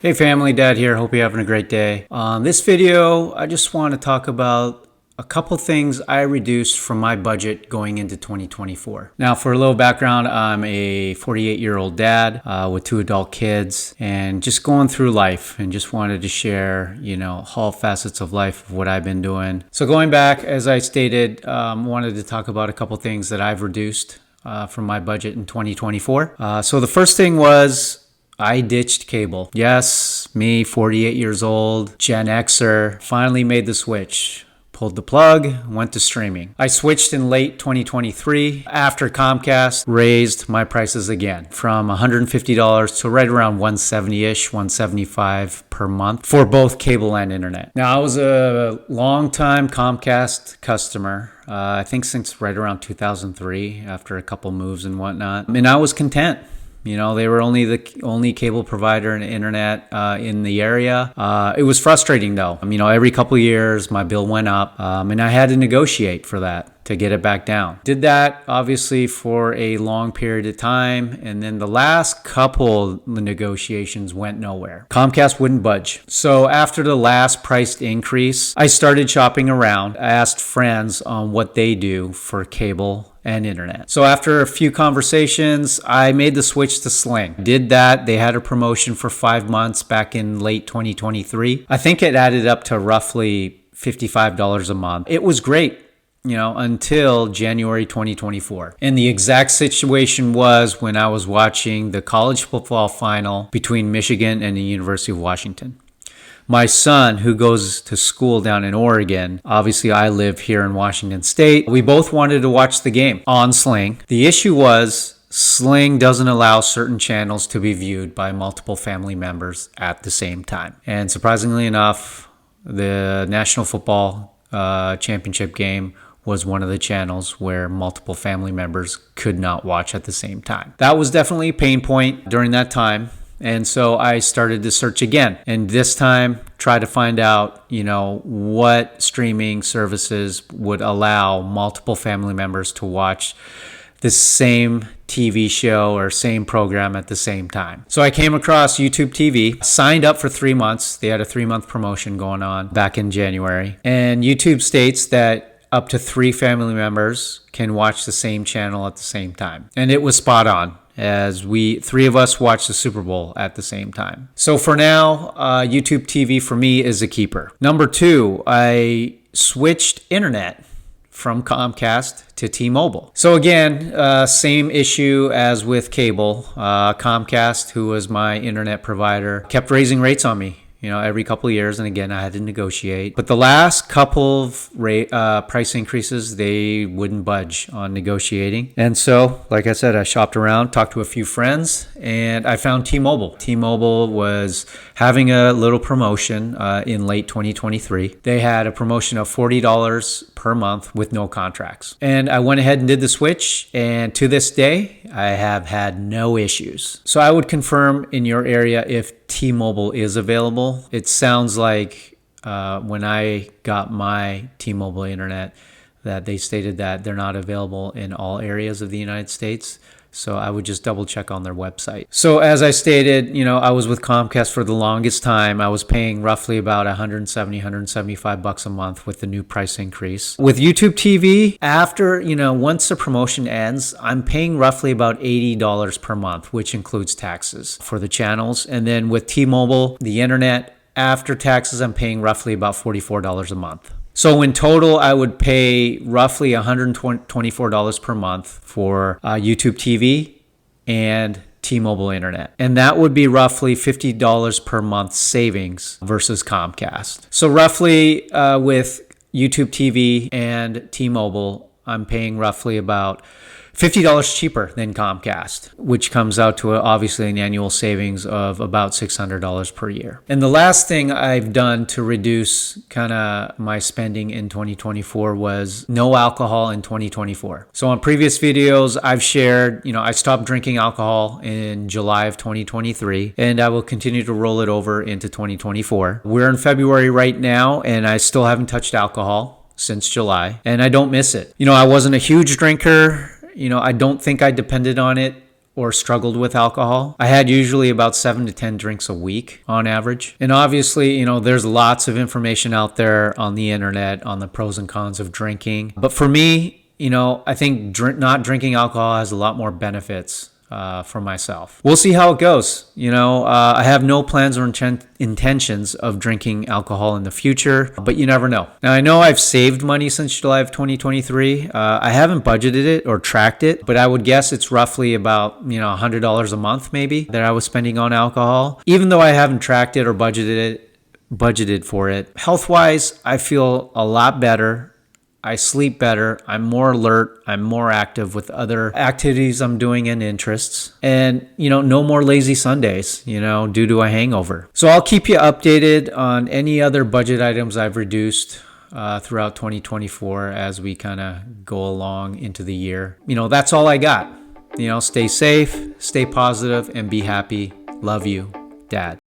Hey family, Dad here. Hope you're having a great day. On this video, I just want to talk about a couple things I reduced from my budget going into 2024. Now, for a little background, I'm a 48-year-old dad with two adult kids and just going through life, and just wanted to share, all facets of life of what I've been doing. So going back, as I stated, wanted to talk about a couple things that I've reduced from my budget in 2024. So the first thing was I ditched cable. Yes, me, 48 years old, Gen Xer, finally made the switch. Pulled the plug, went to streaming. I switched in late 2023 after Comcast raised my prices again from $150 to right around $170-ish, $175 per month for both cable and internet. Now, I was a long-time Comcast customer. I think since right around 2003, after a couple moves and whatnot. And I was content. They were only the only cable provider and internet in the area. It was frustrating though. Every couple of years my bill went up and I had to negotiate for that to get it back down. Did that obviously for a long period of time, and then the last couple negotiations went nowhere. Comcast wouldn't budge. So after the last price increase, I started shopping around. I asked friends on what they do for cable and internet. So after a few conversations, I made the switch to Sling. Did that. They had a promotion for 5 months back in late 2023. I think it added up to roughly $55 a month. It was great, until January 2024. And the exact situation was when I was watching the college football final between Michigan and the University of Washington. My son, who goes to school down in Oregon, obviously I live here in Washington State. We both wanted to watch the game on Sling. The issue was Sling doesn't allow certain channels to be viewed by multiple family members at the same time. And surprisingly enough, the National Football Championship game was one of the channels where multiple family members could not watch at the same time. That was definitely a pain point during that time. And so I started to search again, and this time try to find out, what streaming services would allow multiple family members to watch the same TV show or same program at the same time. So I came across YouTube TV, signed up for 3 months. They had a 3-month promotion going on back in January. And YouTube states that up to 3 family members can watch the same channel at the same time. And it was spot on, as 3 of us watched the Super Bowl at the same time. So for now, YouTube TV for me is a keeper. Number 2, I switched internet from Comcast to T-Mobile. So again, same issue as with cable. Comcast, who was my internet provider, kept raising rates on me. Every couple of years. And again, I had to negotiate. But the last couple of price increases, they wouldn't budge on negotiating. And so, like I said, I shopped around, talked to a few friends, and I found T-Mobile. T-Mobile was having a little promotion in late 2023. They had a promotion of $40 per month with no contracts. And I went ahead and did the switch. And to this day, I have had no issues. So I would confirm in your area if T-Mobile is available. It sounds like when I got my T-Mobile internet that they stated that they're not available in all areas of the United States. So I would just double check on their website. So as I stated, I was with Comcast for the longest time. I was paying roughly about $170, $175 a month with the new price increase. With YouTube TV, after, once the promotion ends, I'm paying roughly about $80 per month, which includes taxes for the channels. And then with T-Mobile, the internet, after taxes, I'm paying roughly about $44 a month. So in total, I would pay roughly $124 per month for YouTube TV and T-Mobile internet. And that would be roughly $50 per month savings versus Comcast. So roughly with YouTube TV and T-Mobile, I'm paying roughly about $50 cheaper than Comcast, which comes out to obviously an annual savings of about $600 per year. And the last thing I've done to reduce kind of my spending in 2024 was no alcohol in 2024. So on previous videos, I've shared, I stopped drinking alcohol in July of 2023, and I will continue to roll it over into 2024. We're in February right now, and I still haven't touched alcohol since July, and I don't miss it. I wasn't a huge drinker. I don't think I depended on it or struggled with alcohol. I had usually about 7 to 10 drinks a week on average. And obviously, there's lots of information out there on the internet on the pros and cons of drinking. But for me, I think not drinking alcohol has a lot more benefits for myself. We'll see how it goes. I have no plans or intentions of drinking alcohol in the future, but you never know. Now, I know I've saved money since July of 2023. I haven't budgeted it or tracked it, but I would guess it's roughly about, $100 a month maybe that I was spending on alcohol. Even though I haven't tracked it or budgeted for it. Health-wise, I feel a lot better. I sleep better. I'm more alert. I'm more active with other activities I'm doing and interests. And, no more lazy Sundays, due to a hangover. So I'll keep you updated on any other budget items I've reduced throughout 2024 as we kind of go along into the year. That's all I got. Stay safe, stay positive, and be happy. Love you, Dad.